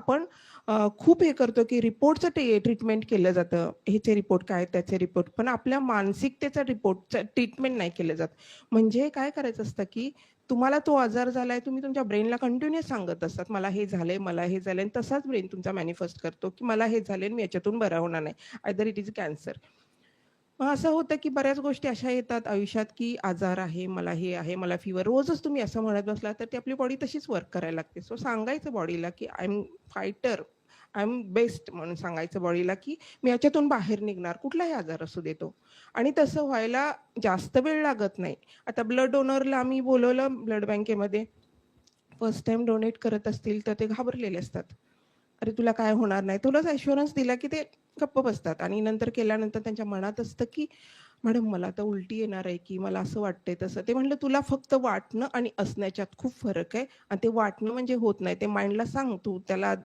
आपण खूप हे करतो, की रिपोर्टचं ट्रीटमेंट केलं जातं. ह्याचे रिपोर्ट काय, त्याचे रिपोर्ट. पण आपल्या मानसिकतेचा रिपोर्टचं ट्रीटमेंट नाही केलं जात. म्हणजे काय करायचं असतं, की तुम्हाला तो आजार झालाय, तुम्ही तुमच्या ब्रेनला कंटिन्यूअस सांगत असतात, "मला हे झालंय, मला हे झालंय." आणि तसाच ब्रेन तुमचा मॅनिफेस्ट करतो, की मला हे झालंय आणि मी याच्यातून बरा होणार नाही. Either it is cancer. मग असं होतं, की बऱ्याच गोष्टी अशा येतात आयुष्यात, की आजार आहे, मला हे आहे, मला फीव्हर. रोजच तुम्ही असं म्हणत बसला, तर ती आपली बॉडी तशीच वर्क करायला लागते. सो सांगायचं बॉडीला, की I am fighter, I am best म्हणून सांगायचं बॉडीला, की मी याच्यातून बाहेर निघणार. कुठलाही आजार असू दे तो. आणि तसं व्हायला जास्त वेळ लागत नाही. आता ब्लड डोनरला आम्ही बोलवलं ब्लड बँकेमध्ये. फर्स्ट टाईम डोनेट करत असतील, तर ते घाबरलेले असतात. "अरे, तुला काय होणार नाही." तुलाच ॲश्युरन्स दिला, की ते गप्प बसतात आणि नंतर केल्यानंतर त्यांच्या मनात असतं, की "मॅडम मला आता उलटी येणार आहे, की मला असं वाटतंय तसं." ते म्हटलं, "तुला फक्त वाटणं आणि असण्याच्यात खूप फरक आहे आणि ते वाटणं म्हणजे होत नाही. ते माइंडला सांग, तू त्याला